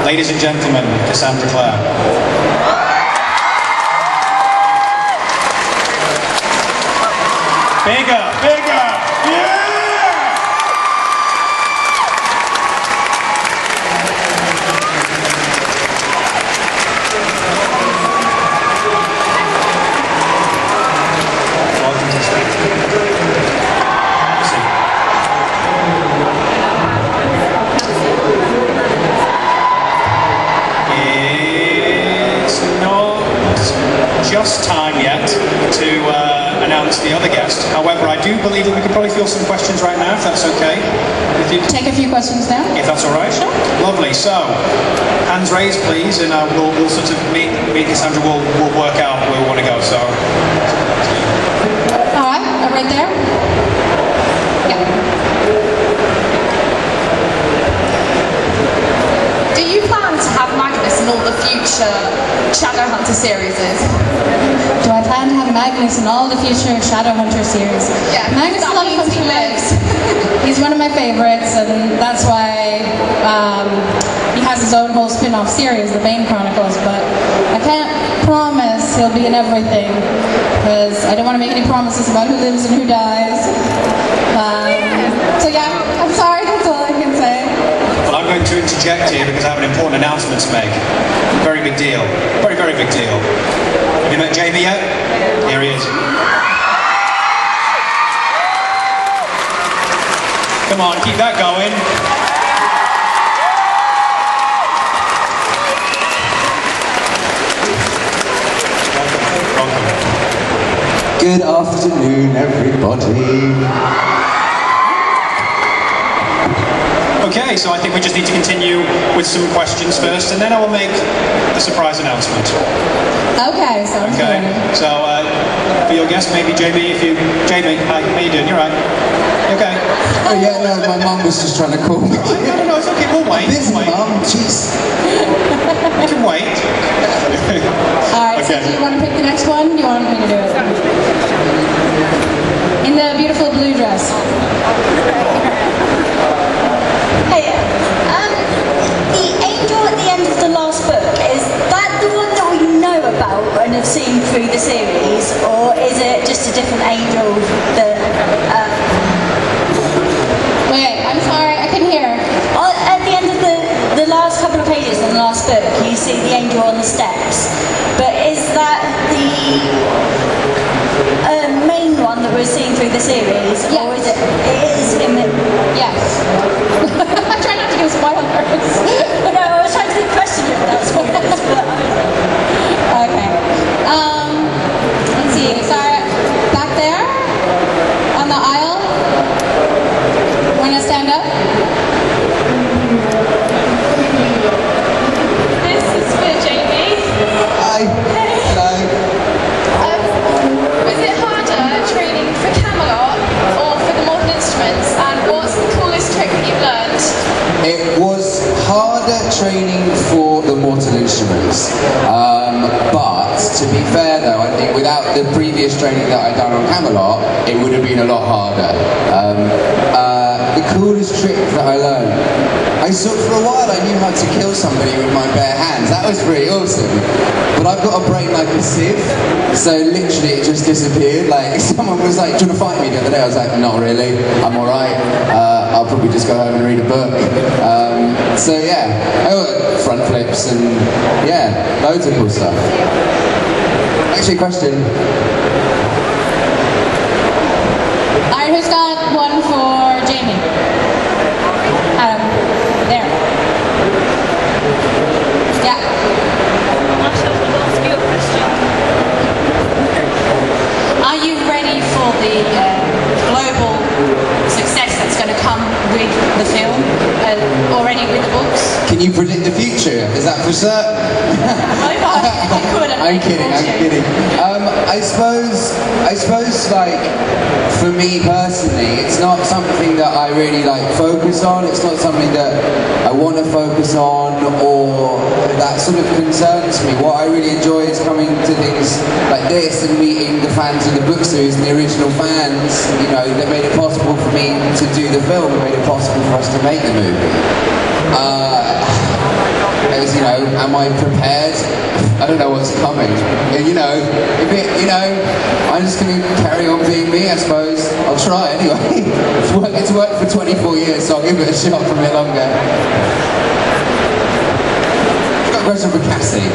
Ladies and gentlemen, Cassandra Clare. Bigger, bigger, yeah! Just time yet to announce the other guest. However, I do believe that we could probably field some questions right now, if that's okay. Take a few questions now. If that's all right. Sure. Lovely. So, hands raised, please, and we'll sort of me and Cassandra will work out where we want to go. So. All right. Right there. Yeah. Do you plan to have Magnus in all the future Shadowhunter series? Do I plan to have Magnus in all the future Shadowhunter series? Yeah, Magnus is a lot of fun to play. He's one of my favorites, and that's why he has his own whole spin-off series, The Bane Chronicles, but I can't promise he'll be in everything, because I don't want to make any promises about who lives and who dies. So yeah, I'm sorry, that's all I can say. Well, I'm going to interject here because I have an important announcement to make. Very big deal. Very, very big deal. Have you met Jamie yet? Here he is. Come on, keep that going. Welcome. Good afternoon, everybody. Okay, so I think we just need to continue with some questions first, and then I will make the surprise announcement. Okay, sounds good. So, for your guest, maybe Jamie, Jamie, hi, how you doing? You're right. You okay? Oh yeah, no, my mum was just trying to call me. No, it's okay, we'll wait. Busy, We'll wait. Mum, jeez. We can wait. Alright, Okay. so do you want to pick the next one? Do you want me to do it? In the beautiful blue dress. Hey, the angel at the end of the last book, is that the one that we know about and have seen through the series, or is it just a different angel that... Wait, I'm sorry, I couldn't hear. At the end of the last couple of pages in the last book, you see the angel on the steps, but is that the main one that we're seeing through the series, Yes. or is it is in the... Yes. I'm trying not to give spoilers. No, I was trying to question if that's what it is, but... Okay. Let's see. Sorry, back there on the aisle. Want to stand up? This is for Jamie. Hi. Hello. Was it harder training for Camelot or for the modern instruments? And what's the coolest trick that you've learned? It was harder training for the mortal instruments, but to be fair though, I think without the previous training that I'd done on Camelot, it would have been a lot harder. The coolest trick that I learned, for a while I knew how to kill somebody with my bare hands. That was pretty awesome. But I've got a brain like a sieve, so literally it just disappeared. Like someone was like, "Do you want to fight me?" the other day. I was like, "Not really. I'm all right. I'll probably just go home and read a book." So yeah, front flips and yeah, loads of cool stuff. Actually, question. Alright, who's got one for Jamie? There. Yeah. Marshall will ask you a question. Are you ready for the global success that's going to come with the film, already with the books? Can you predict the future? Is that for certain? I couldn't. I'm kidding. I suppose like for me personally, it's not something that I really like focus on. It's not something that I want to focus on or that sort of concerns me. What I really enjoy is coming to things like this and meeting the fans of the book series and the original fans, you know, that made it possible for me to do the film and made it possible for us to make the movie. as you know, am I prepared? I don't know what's coming. You know, I'm just going to carry on being me, I suppose. I'll try anyway. It's worked for 24 years, so I'll give it a shot for a bit longer. I've got a question for Cassie.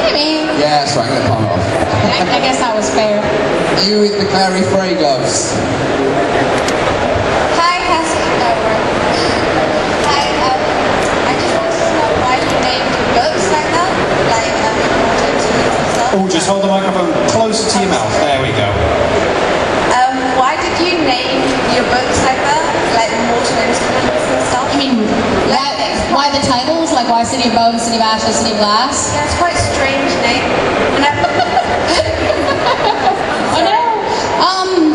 Maybe. Yeah, that's right, I'm going to palm it off. I guess that was fair. You with the Clare Frey gloves. Hi, Cassandra. Hi, I just wanted to know why you named your books like that, like important and stuff. Oh, just hold the microphone closer to your mouth. There we go. Why did you name your books like that, like mortal instruments and stuff? I mean, why the titles? Like why City of Bones, City of Ashes, City of Glass? That's quite a strange name. I know.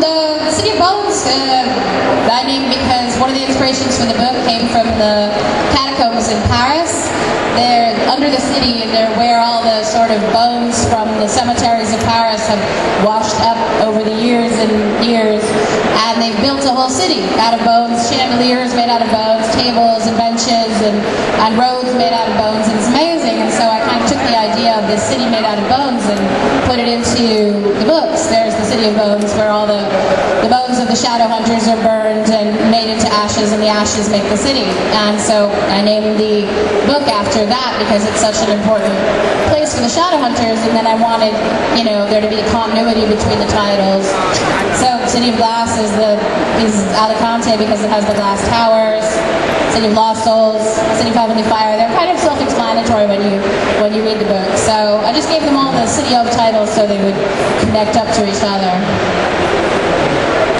The City of Bones, I named because one of the inspirations for the book came from the catacombs in Paris. They're under the city, and they're where all the sort of bones from the cemeteries of Paris have washed up over the years and years. And they've built a whole city out of bones, chandeliers made out of bones, tables and benches and roads made out of bones, and it's amazing. And so I kind of took the idea of this city made out of bones and put it into the books. There's the City of Bones, where all the bones of the shadow hunters are burned and made into ashes, and the ashes make the city. And so I named the book after that because it's such an important place for the shadow hunters, and then I wanted, you know, there to be a continuity between the titles. So City of Glass is Alicante because it has the glass towers. City of Lost Souls, City of Heavenly Fire, they're kind of self-explanatory when you read the book. So I just gave them all the City of titles so they would connect up to each other.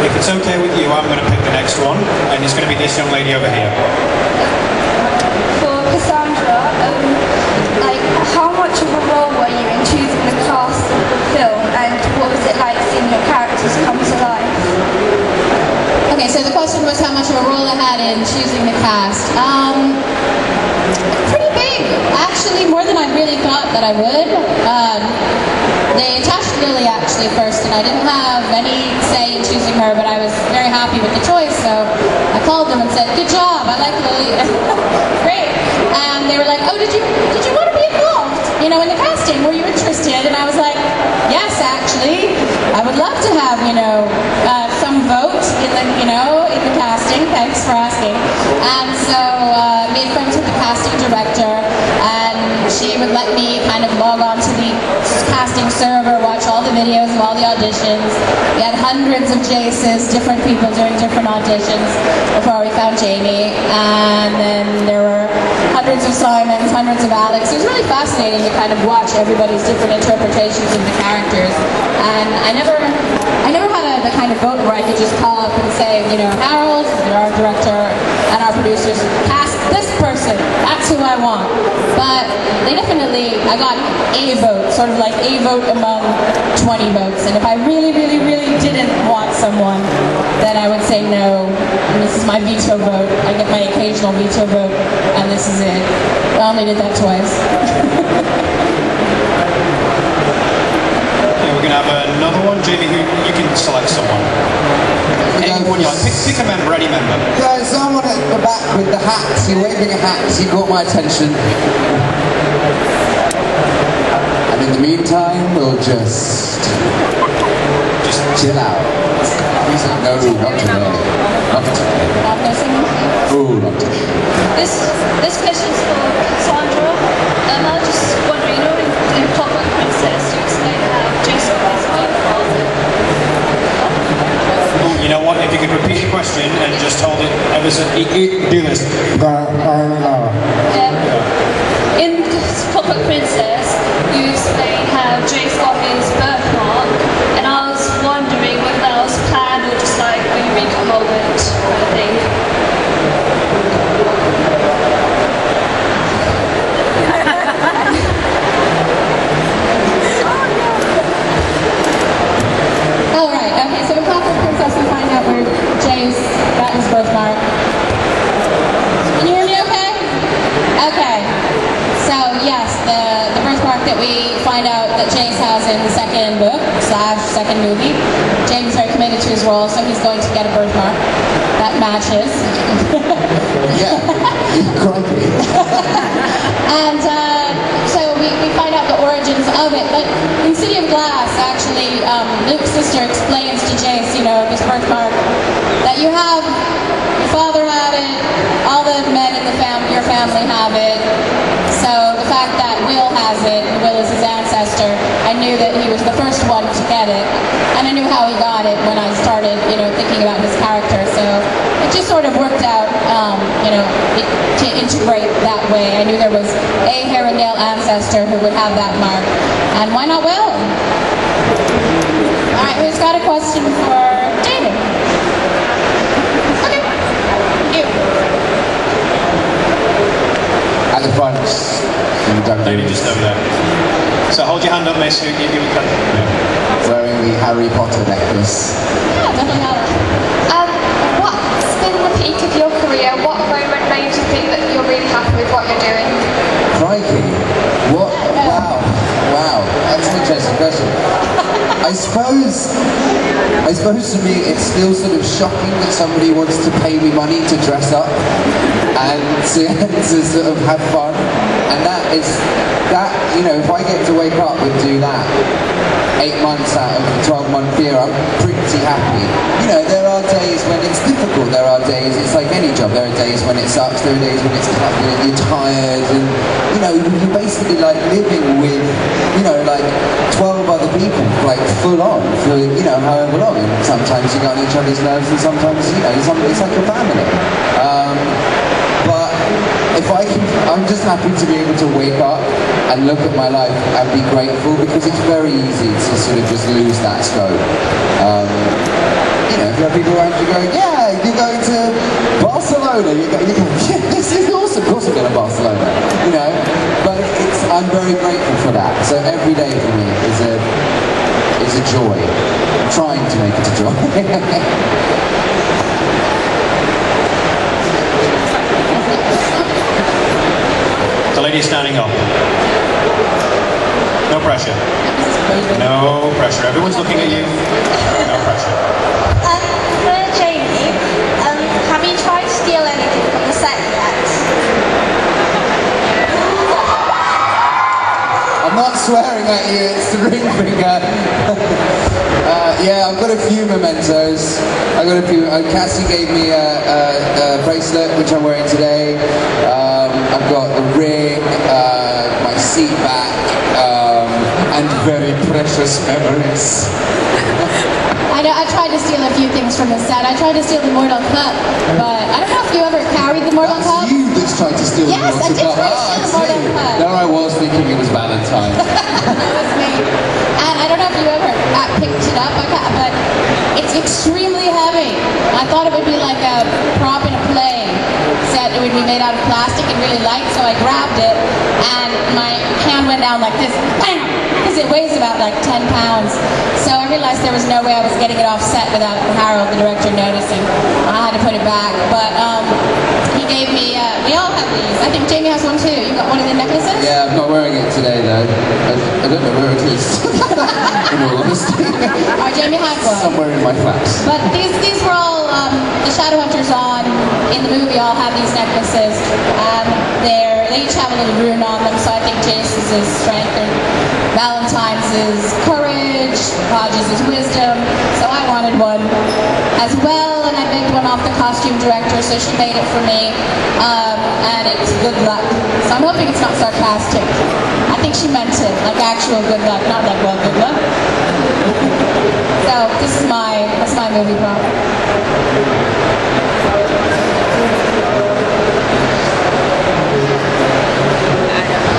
If it's okay with you, I'm going to pick the next one, and it's going to be this young lady over here. For Cassandra, like, how much of a role were you in choosing the cast of the film, and what was it like seeing your characters come to life? Okay, so the question was how much of a role I had in choosing the cast. Pretty big, actually, more than I really thought that I would. They attached Lily actually first, and I didn't have any say in choosing her, but I was very happy with the choice, so I called them and said, "Good job, I like Lily." Great. And they were like, "Oh, did you want to be involved? You know, in the casting? Were you interested?" And I was like, "Yes, actually, I would love to have, you know, some vote in the casting. Thanks for asking." And so I made friends with the casting director, and she would let me kind of log on to the casting server, watch all the videos of all the auditions. We had hundreds of Jaces, different people doing different auditions before we found Jamie, and then there were hundreds of Simons, hundreds of Alex. It was really fascinating to kind of watch everybody's different interpretations of the characters. And I never had the kind of vote where I could just call up and say, you know, Harold, our director, and our producers, cast this person. That's who I want. But they definitely, I got a vote, sort of like a vote among 20 votes. And if I really, really, really didn't want someone, then I would say no. And this is my veto vote. I get my occasional veto vote, and this is it. I only did that twice. We're going to have another one. Jamie, you can select someone. Anyone you like. Pick a member, any member. Guys, someone at the back with the hats. You're waving a hat. You got my attention. And in the meantime, we'll just chill out. No, not today. Not today. Not missing. Oh, not today. This question's for Cassandra. I was just wondering, you know, in Clockwork Princess, you explain how Jason is grandfather. You know what? If you could repeat the question and just hold it ever so... Do this. In Clockwork Princess, you explain how Jace got his birthmark, and I was wondering whether that was planned or just like when you read the moment kind of thing. Oh, right. Okay, so in Clockwork Princess, we find out where Jace got his birthmark. Can you hear me okay? Okay. So, yes, the birthmark that we find out that Jace has in the second book / second movie, James very committed related to his role, so he's going to get a birthmark that matches. Yeah, crikey. And so we find out the origins of it. But in City of Glass, actually, Luke's sister explains to Jace, you know, this birthmark, that you have, your father had it, all the men in your family have it. So the fact that Will has it, and Will is his ancestor, I knew that he was the first one to get it. And I knew how he got it when I started, you know, thinking about his character. So it just sort of worked out, you know, to integrate that way. I knew there was a hair and nail ancestor who would have that mark. And why not Will? All right, who's got a question for David? Okay. You. At the front. Lady just over there. So hold your hand up, miss. You can. Wearing the Harry Potter necklace. Yeah, definitely have it. What's been the peak of your career? What moment made you think that you're really happy with what you're doing? Crikey. What? Wow. That's an interesting question. I suppose to me it's still sort of shocking that somebody wants to pay me money to dress up and to sort of have fun. And that, you know, if I get to wake up and do that 8 months out of the 12-month year, I'm pretty happy. You know, there are days when it's difficult, there are days, it's like any job, there are days when it sucks, there are days when it's tough, you're tired, and, you know, you're basically like living with, you know, like 12 other people, like full on, for, you know, however long, and sometimes you get on each other's nerves, and sometimes, you know, it's like a family. But if I'm just happy to be able to wake up and look at my life and be grateful, because it's very easy to sort of just lose that scope. You know, if you have people around you going, yeah, you're going to Barcelona, you go, yeah, this is awesome, of course I'm going to Barcelona, you know, but I'm very grateful for that. So every day for me is a joy. I'm trying to make it a joy. The lady standing up. No pressure. No pressure. Everyone's looking at you. No pressure. For Jamie, have you tried to steal anything from the set yet? I'm not swearing at you, it's the ring finger. Yeah, I've got a few mementos. Cassie gave me a bracelet, which I'm wearing today. I've got the ring, my seat back, and very precious memories. I tried to steal a few things from the set. I tried to steal the Mortal Cup, but I don't know if you ever carried the Mortal Cup. That's you that's tried to steal Yes, the I did Mortal Cup. try to steal the Mortal Cup. There I was thinking it was Valentine. That was me. And I don't know if you ever picked it up, but it's extremely heavy. I thought it would be like a prop in a play. Said it would be made out of plastic and really light, so I grabbed it, and my hand went down like this, bam! Because it weighs about like 10 pounds. So I realized there was no way I was getting it off set without Harold, the director, noticing. I had to put it back, but he gave me, we all have these. I think Jamie has one too. You got one of the necklaces? Yeah, I'm not wearing it today though. I don't know where it is. In all honesty. Jamie had one. Somewhere in my flat. But these were all, the Shadowhunters in the movie all have these necklaces. They each have a little rune on them, so I think Jace's is strength and Valentine's is courage, Hodges is wisdom, so I wanted one as well, and I begged one off the costume director, so she made it for me, and it's good luck. So I'm hoping it's not sarcastic. I think she meant it, like actual good luck, not like, well, good luck. So that's my movie prop.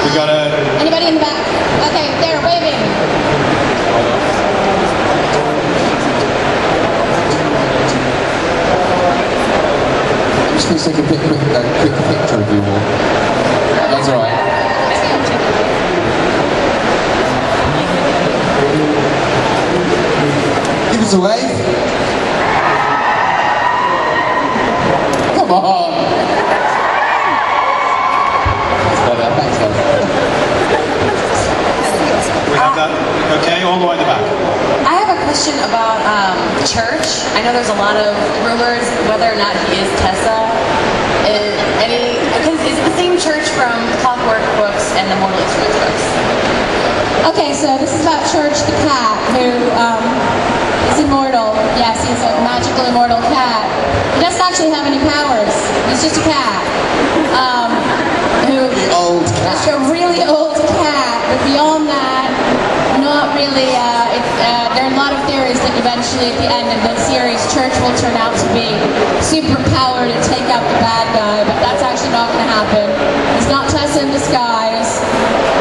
We got a. Anybody in the back? Okay, they're waving. I'm just going to take a quick picture of you all. That's all right. Give us a wave. Come on. That's better. Thanks, guys. We have that. Okay, all the way in the back. I have a question about the church. I know there's a lot of rumors whether or not he is Tessa. Is it the same church from Clockwork books and the Mortal Instruments books? Okay, so this is about Church the cat, who is immortal. Yes, he's a magical immortal cat. He doesn't actually have any powers. He's just a cat. Old cat. Just a really old cat. But beyond that, not really. There are a lot of theories that eventually, at the end of the series, Church will turn out to be super powered and take out the bad guy. But that's actually not going to happen. He's not Tessa in disguise.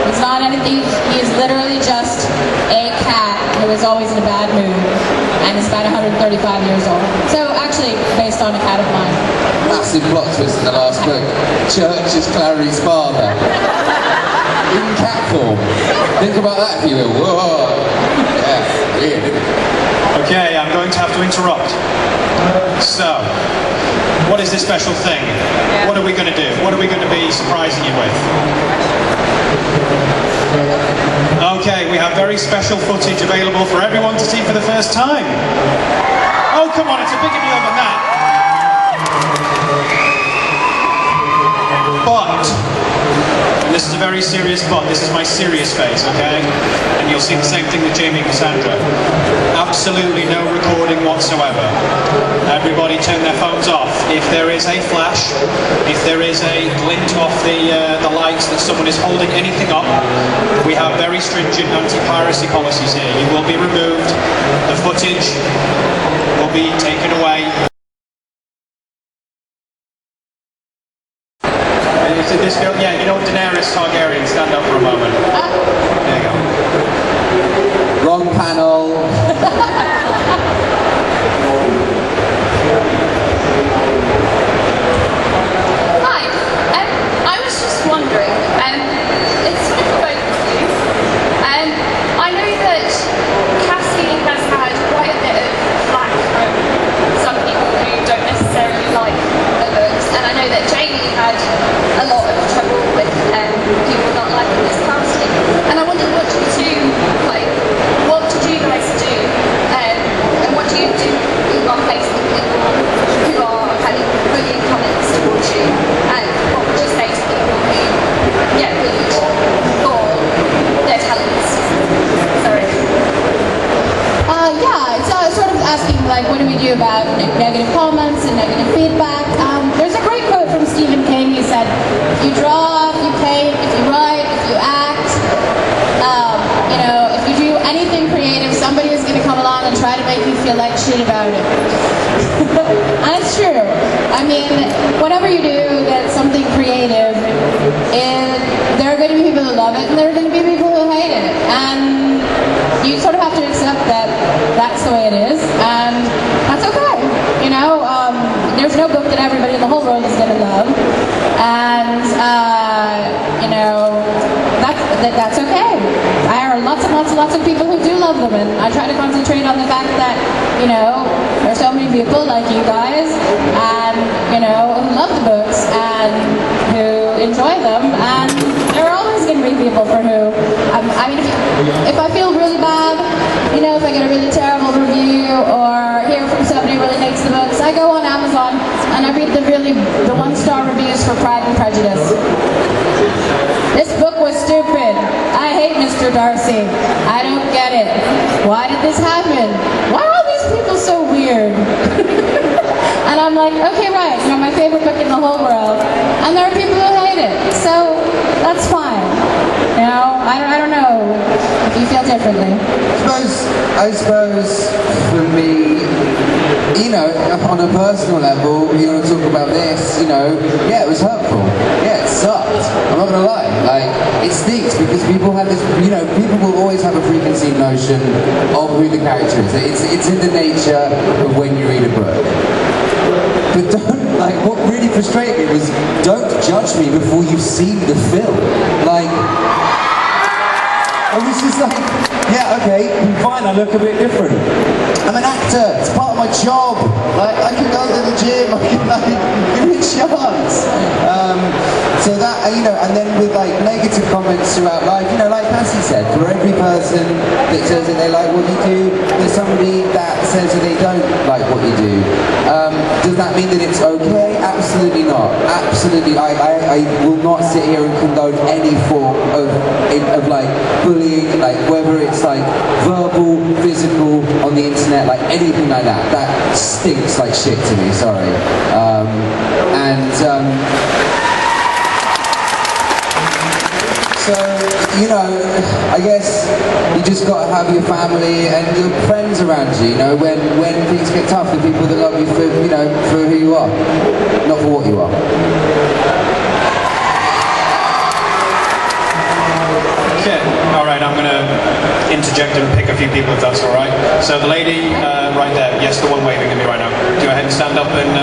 He's not anything. He is literally just a cat who is always in a bad mood, and is about 135 years old. So actually, based on a cat of mine. Massive plot twist in the last book. Church is Clary's father. In cat form. Think about that if you will. Whoa. Yeah, weird. Okay, I'm going to have to interrupt. So, what is this special thing? What are we going to do? What are we going to be surprising you with? Okay, we have very special footage available for everyone to see for the first time. Oh, come on, it's a bigger deal than that. But, and this is a very serious but, this is my serious face, okay? And you'll see the same thing with Jamie and Cassandra. Absolutely no recording whatsoever. Everybody turn their phones off. If there is a flash, if there is a glint off the lights that someone is holding anything up, we have very stringent anti-piracy policies here. You will be removed. The footage will be taken away. Is it this film? Yeah, you know Daenerys Targaryen, stand up for a moment. There you go. Wrong panel. Hi, I was just wondering, it's sort of both of you. I know that Cassie has had quite a bit of flack from some people who don't necessarily like the books, and I know that Jamie had a lot of trouble with people not liking this casting. And I wondered what you two, like, what did you guys do? And what do you do in one place with people who are having bullying comments towards you? And what would you say to people who get bullied for their talents? Sorry. Yeah, it's sort of asking, like, what do we do about negative comments and negative feedback? There's a great quote from Stephen King. He said, if you draw, if you paint, if you write, if you act, if you do anything creative, somebody is going to come along and try to make you feel like shit about it. And it's true. I mean, whatever you do that's something creative, there are going to be people who love it, and there are going to be people who hate it. And you sort of have to accept that that's the way it is, and that's okay. There's no book that everybody in the whole world is going to love, and that's okay. There are lots and lots of people who do love them, and I try to concentrate on the fact that there's so many people like you guys, and who love the books and who enjoy them, and there are always going to be people for who. I mean, if I feel really bad, if I get a really terrible review or hear from somebody who really hates the books, I go on Amazon and I read the one-star reviews for Pride and Prejudice. This book was stupid. I hate Mr. Darcy. I don't get it. Why did this happen? Why are all these people so weird? And I'm like, okay, right, my favorite book in the whole world. And there are people who hate it. So that's fine. I don't know if you feel differently. I suppose for me, on a personal level, you want to talk about this, yeah, it was hurtful. Yeah, it sucked. I'm not going to lie. Like, it stinks because people have this, people will always have a preconceived notion of who the character is. It's in the nature of when you read a book. But what really frustrated me was, don't judge me before you've seen the film. I was just like, yeah, okay, fine, I look a bit different. I'm an actor. It's part of my job. Like, I can go to the gym. I can, like, give me a chance. So that, you know, and then with like negative comments throughout life, you know, like Cassie said, for every person that says that they like what you do, there's somebody that says that they don't like what you do. Does that mean that it's okay? Absolutely not. Absolutely. I will not sit here and condone any form of like bullying, like whether it's like verbal, physical, on the internet, like anything like that. That stinks like shit to me, sorry. So, you know, I guess you just got to have your family and your friends around you, you know, when things get tough, the people that love you for, you know, for who you are, not for what you are. Okay, all right, I'm going to interject and pick a few people if that's all right. So the lady right there, yes, the one waving at me right now. Go ahead and stand up and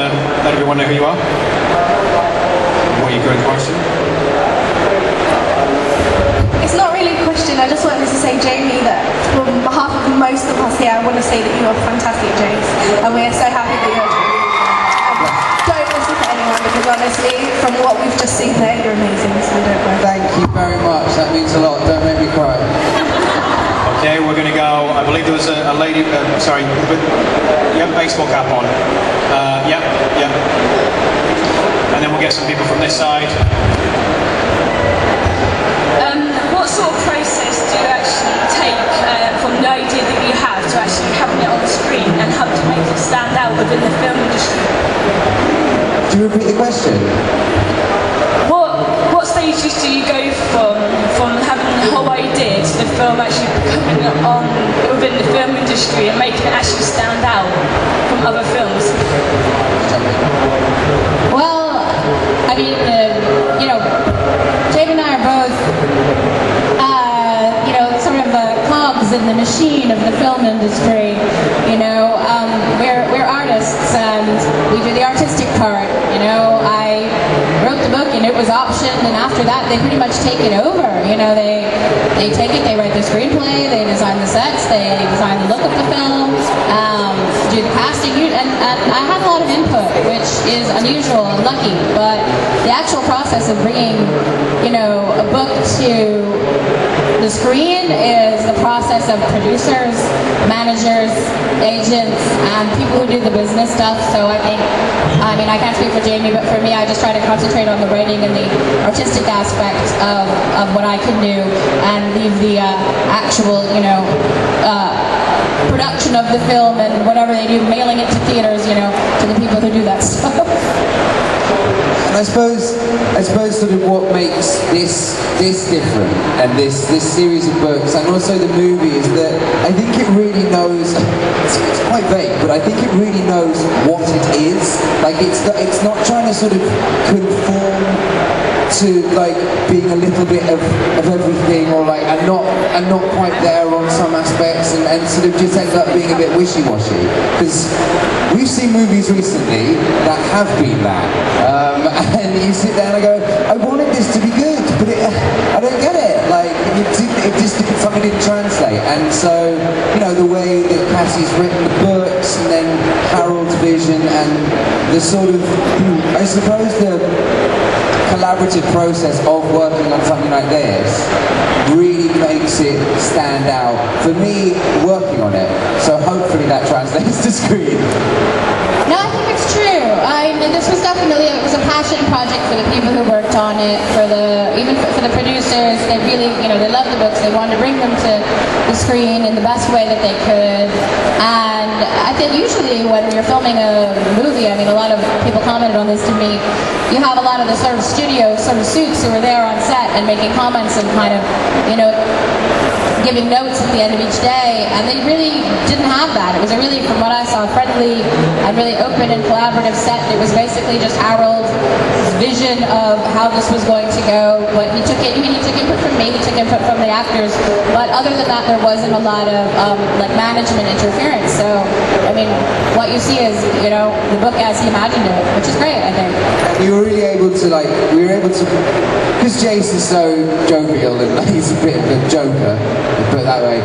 let everyone know who you are. What are you going to question? It's not really a question, I just wanted to say, Jamie, that on behalf of most of us here, I want to say that you are fantastic, James, and we are so happy that you're don't listen to anyone, because honestly, from what we've just seen there, you're amazing, so don't worry. Thank you very much, that means a lot, don't make me cry. Okay, we're going to go, I believe there was a lady, sorry, you have a baseball cap on. Yeah. And then we'll get some people from this side. What sort of process do you actually take from the idea that you have to actually having it on the screen, and how to make it stand out within the film industry? Do you repeat the question? What stages do you go from having the whole idea to the film actually coming on within the film industry and making it actually stand out from other films? Well, I mean, you know, Jamie and I are both, you know, sort of cogs in the machine of the film industry. You know, we're artists and we do the artistic part. You know, I wrote the book and it was optioned, and after that they pretty much take it over. You know, they take it, they write the screenplay, they design the sets, they design the look of the film, do the casting, and I have a lot of input, which is unusual and lucky, but the actual process of bringing, you know, a book to the screen is the process of producers, managers, agents, and people who do the business stuff. So I mean, I can't speak for Jamie, but for me, I just try to concentrate on the writing and the artistic aspect of what I can do, and leave the actual, you know, production of the film and whatever they do, mailing it to theaters, you know, to the people who do that stuff. And I suppose sort of what makes this different, and this series of books, and also the movie, is that I think it really knows, it's quite vague, but I think it really knows what it is. Like, it's not trying to sort of conform to like being a little bit of everything, or like and not quite there on some aspects, and sort of just ends up being a bit wishy-washy, because we've seen movies recently that have been that, and you sit there and I go, I wanted this to be good, but I don't get it, like it just something didn't translate. And so, you know, the way that Cassie's written the books, and then Harold's vision, and the sort of, I suppose, the collaborative process of working on something like this really makes it stand out for me working on it. So hopefully that translates to screen. No, I think it's true. This was definitely, it was a passion project for the people who worked on it, even for the producers. They really, you know, they loved the books. They wanted to bring them to the screen in the best way that they could. And I think usually when you're filming a movie, I mean, a lot of people commented on this to me, you have a lot of the sort of studio sort of suits who are there on set and making comments and kind of, you know, giving notes at the end of each day, and they really didn't have that. It was a really, from what I saw, friendly and really open and collaborative set. It was basically just Harold's vision of how this was going to go. But he took input from me, he took input from the actors, but other than that, there wasn't a lot of like management interference. So, I mean, what you see is, you know, the book as he imagined it, which is great, I think. You were really able to, like, we were able to, because because Jace is so jovial and he's a bit of a joker, put it that way.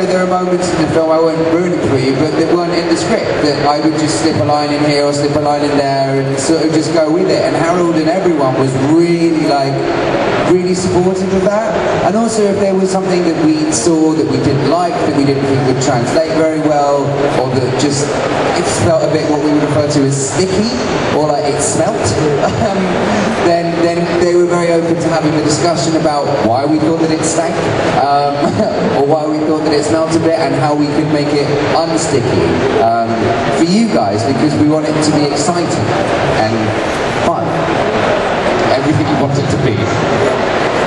There are moments in the film, I won't ruin it for you, but that weren't in the script, that I would just slip a line in here or slip a line in there and sort of just go with it. And Harold and everyone was really supportive of that. And also if there was something that we saw that we didn't like, that we didn't think would translate very well, or that just it felt a bit what we would refer to as sticky, or like it smelt, then they were very open to having a discussion about why we thought that it stank, or why we thought that it smelt a bit, and how we could make it unsticky for you guys, because we want it to be exciting and fun. Everything you want it to be.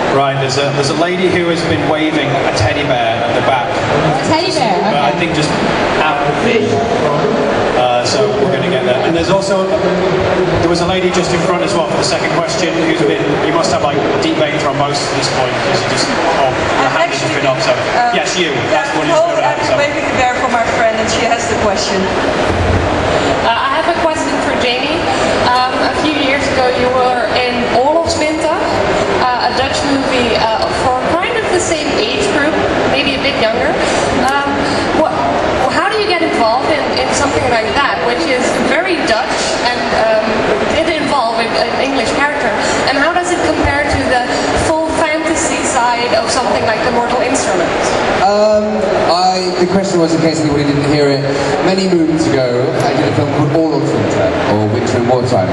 Right, there's a lady who has been waving a teddy bear at the back. A teddy bear, okay. I think just out of me. So we're going to get there. And there was a lady just in front as well for the second question who's been, you must have like deep vein thrombosis at this point because you just, the hand has just been up. So yes, you. That's what Nicole, I'm waving the bear for my friend and she has the question. I have a question for Jamie. A few years ago you were in Oorlogswinter, a Dutch movie for kind of the same age group, maybe a bit younger. How do you get involved in something like that, which is very Dutch and it involves an English character? And how does it compare to the full fantasy side of something like The Mortal Instrument? The question was, in case anybody didn't hear it, many moons ago I did a film called Oorlogswinter, or Winter in Wartime,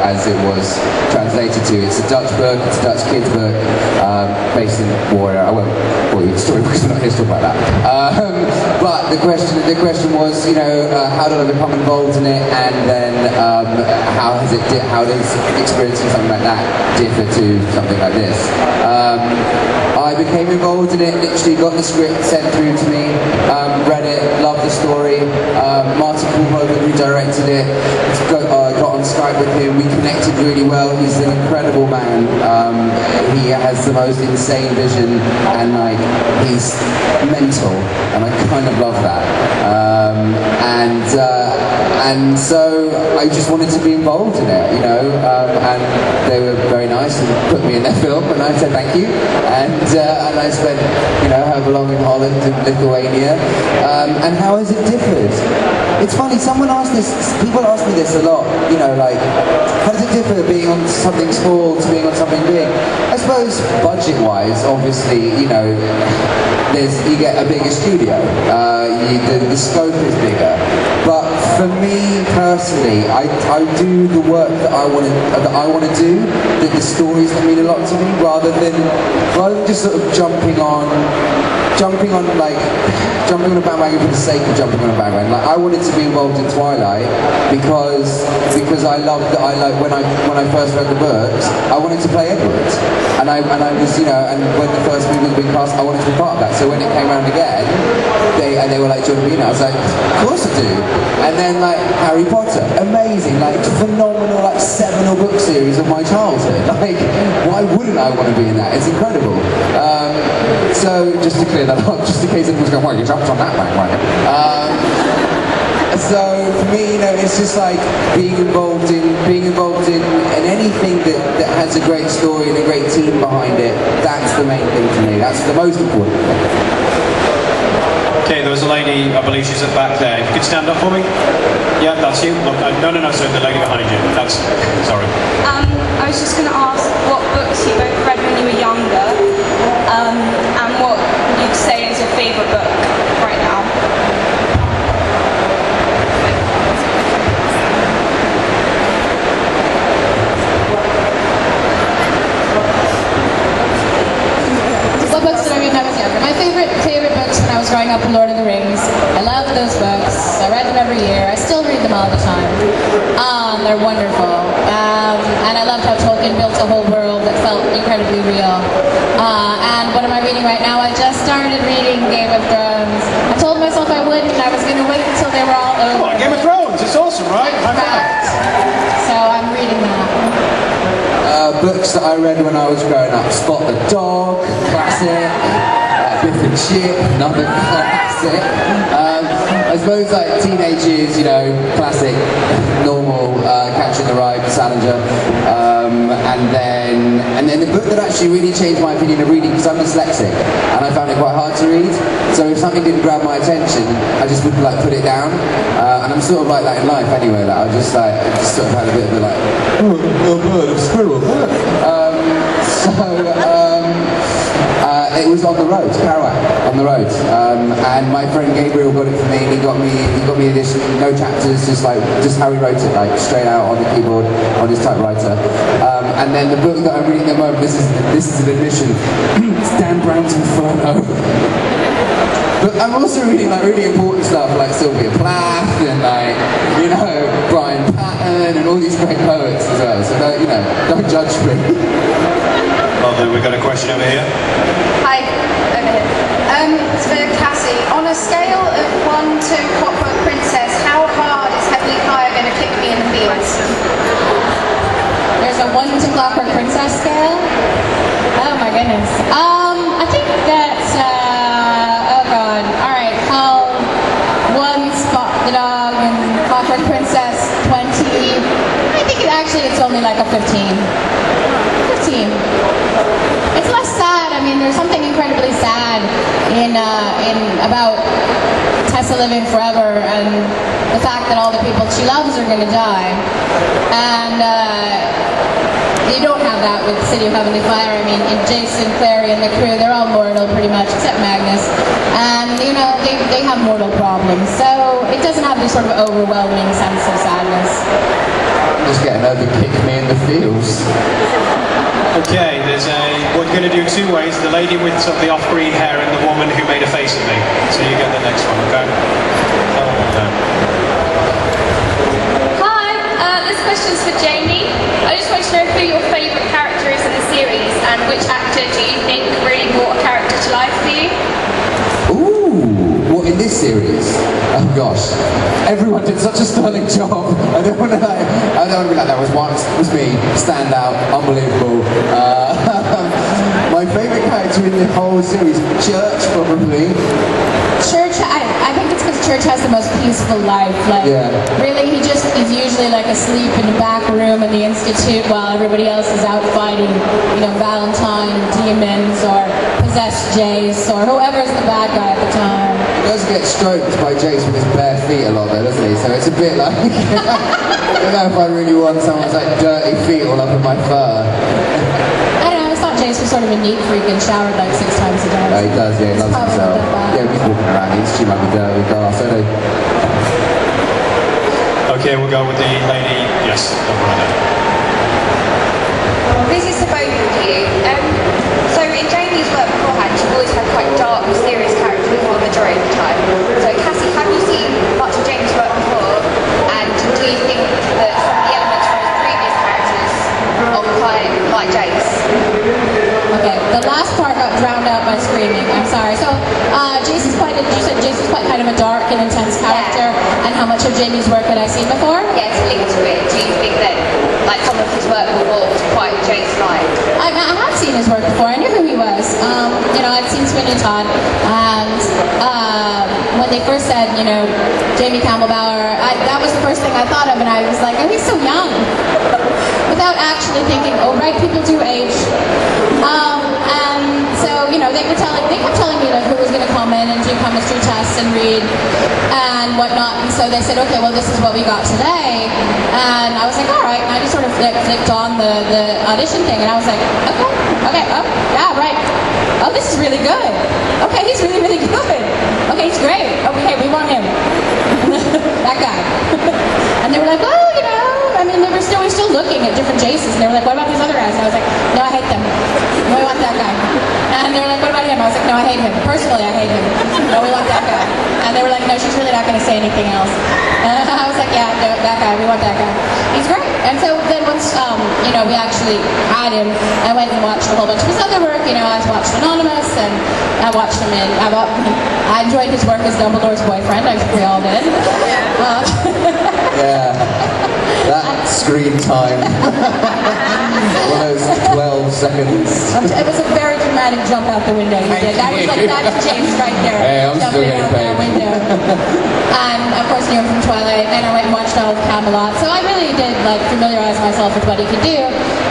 as it was translated to. It's a Dutch book, it's a Dutch kids book, based in war era. I won't bore you with the story because we're not here to talk about that. But the question was, how did I become involved in it, and then how does experiencing something like that differ to something like this? I became involved in it, literally got the script sent through to me, read it, loved the story. Martin Kulhoven, who directed it, got on Skype with him, we connected really well. He's an incredible man. He has the most insane vision, and he's mental, and I kind of love that. And so I just wanted to be involved in it, and they were very nice and put me in their film, and I said thank you. And I spent, however long in Holland and Lithuania. And how has it differed? It's funny, people ask me this a lot, how does it differ being on something small to being on something big? I suppose budget-wise, obviously, you get a bigger studio, the scope is bigger. But for me personally, I do the work that I want to do, the stories that mean a lot to me, rather than just sort of jumping on a bandwagon for the sake of jumping on a bandwagon. I wanted to be involved in Twilight because I when I first read the books, I wanted to play Edward, and I was and when the first movie was being cast, I wanted to be part of that. So when it came around again, they were like, "Do you want to be in it?" I was like, "Of course I do." And then Harry Potter, amazing, phenomenal, seminal book series of my childhood. Why wouldn't I want to be in that? It's incredible. So just to clear that up, just in case anyone's going, "Well, you jumped on that bandwagon." So for me, it's just being involved in anything that has a great story and a great team behind it. That's the main thing for me. That's the most important thing. Okay, there was a lady, I believe she's at the back there. If you could stand up for me. Yeah, that's you. Look, no, sorry, the lady behind you. Sorry. I was just going to ask what books you both read when you were younger, and what you'd say is your favourite book right now. What books did I read when I was younger? My favorite books when I was growing up were Lord of the Rings. I loved those books. I read them every year. I still read them all the time. They're wonderful. And I loved how Tolkien built a whole world that felt incredibly real. And what am I reading right now? I just started reading Game of Thrones. I told myself I wouldn't, and I was going to wait until they were all over. Come on, Game of Thrones, it's awesome, right? So I'm reading that. Books that I read when I was growing up: Spot the Dog, classic. Biff and Chip, another classic. I suppose teenage years, classic, normal, Catching the Ride, Cassandra, and then the book that actually really changed my opinion of reading, because I'm dyslexic and I found it quite hard to read. So if something didn't grab my attention, I just would like put it down. And I'm sort of like that in life anyway. Like I just sort of had a bit of a like, oh bird, a squirrel. It was on the road, Caraway, on the road, and my friend Gabriel got it for me. And he got me edition, no chapters, just how he wrote it, like straight out on the keyboard on his typewriter. And then the book that I'm reading at the moment, this is an edition. It's Dan Brown's Inferno. But I'm also reading like really important stuff like Sylvia Plath and like Brian Patton and all these great poets as well. So don't judge me. Lovely. We've got a question over here. Hi, over here. It's for Cassie. On a scale of 1 to Clockwork Princess, how hard is Heavenly Fire going to kick me in the feels? There's a 1 to Clockwork Princess scale. Oh my goodness. I think that's oh god. All right. How 1 Spot the Dog and Clockwork Princess 20. I think it's only like a 15. 15. It's less sad. I mean, there's something incredibly sad in about Tessa living forever and the fact that all the people she loves are going to die. And you don't have that with City of Heavenly Fire. I mean, Jason, Clare, and the crew, they're all mortal pretty much, except Magnus. And, they have mortal problems. So it doesn't have this sort of overwhelming sense of sadness. Just getting over kick me in the feels. Okay, we're going to do 2 ways. The lady with sort of the off-green hair and the woman who made a face at me. So you get the next one, okay? Hi, this question's for Jamie. I just want to know who your favourite character is in the series and which actor do you think really brought a character to life for you? Ooh, what in this series? Oh gosh, everyone did such a sterling job. I don't want to be like that. Was me, stand out, unbelievable. My favourite character in the whole series, Church probably. Church, I think it's because Church has the most peaceful life. Really, he just is usually like asleep in the back room in the Institute while everybody else is out fighting, Valentine, demons, or possessed Jace, or whoever's the bad guy at the time. He does get stroked by Jace with his bare feet a lot though, doesn't he? So it's a bit like, I don't know if I really want someone's like dirty feet all up in my fur. I don't know, I just thought Jace was sort of a neat freak and showered like 6 times a day. Yeah, he does, he loves himself. Yeah, he's walking around, she might be dirty glass, don't he? Okay, we'll go with the lady. Yes, over there. This is for both of you. So in Jamie's work beforehand, you've always had quite dark, mysterious characters for the majority of the time. So Cassie, have you seen much of Jamie's work before? And do you think that some of the elements from his previous characters are quite like Jace? Okay, the last part got drowned out by screaming. I'm sorry. So, you said Jason's quite kind of a dark and intense character, and how much of Jamie's work had I seen before? Yes, linked to it. Do you think that some of his work before was quite Jace-like? I have seen his work before. I knew who he was. I'd seen Sweeney Todd, and when they first said, Jamie Campbell Bower, that was the first thing I thought of, and I was like, oh, he's so young. Without actually thinking, oh, right, people do age. And so, they kept telling me who was going to come in and do chemistry tests and read and whatnot. And so they said, okay, well, this is what we got today. And I was like, all right. And I just sort of clicked on the audition thing, and I was like, okay, oh, yeah, right. Oh, this is really good. Okay, he's really, really good. Okay, he's great. Okay, we want him. That guy. And they were like, well, we're still looking at different Jaces, and they were like, what about these other guys? And I was like, no, I hate them. No, we want that guy. And they were like, what about him? I was like, no, I hate him. Personally, I hate him. No, we want that guy. And they were like, no, she's really not going to say anything else. And I was like, yeah, no, that guy, we want that guy. He's great. And so then once, we actually had him, I went and watched a whole bunch of his other work. I watched Anonymous, and I watched him I enjoyed his work as Dumbledore's boyfriend. I think we all did. Yeah. That screen time. One of those 12 seconds. It was a very dramatic jump out the window you did. That was like, that's James right there. Hey, I'm still jumping getting out paid. that window. And of course knew him from Twilight, and I went and watched all of Camelot. So I really did familiarize myself with what he could do.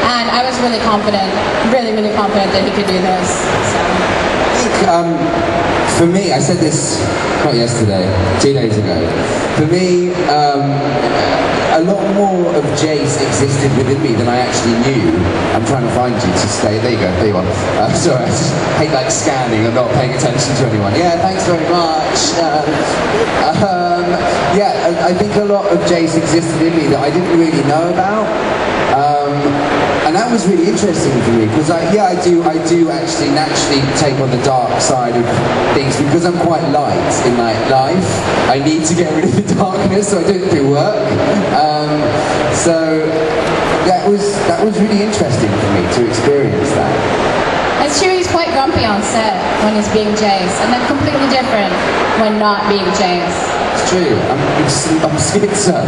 and I was really confident, really confident that he could do this. So. I think, for me, I said this not yesterday, 2 days ago. For me, a lot more of Jace existed within me than I actually knew. I'm trying to find you to stay. There you go. There you are. Sorry, I just hate like scanning and not paying attention to anyone. Yeah, thanks very much. Yeah, I think a lot of Jace existed in me that I didn't really know about. And that was really interesting for me because I do actually naturally take on the dark side of things because I'm quite light in my life. I need to get rid of the darkness so I don't do work. So that was really interesting for me to experience that. It's true, he's quite grumpy on set when he's being Jace, and then completely different when not being Jace. It's true. I'm schizo.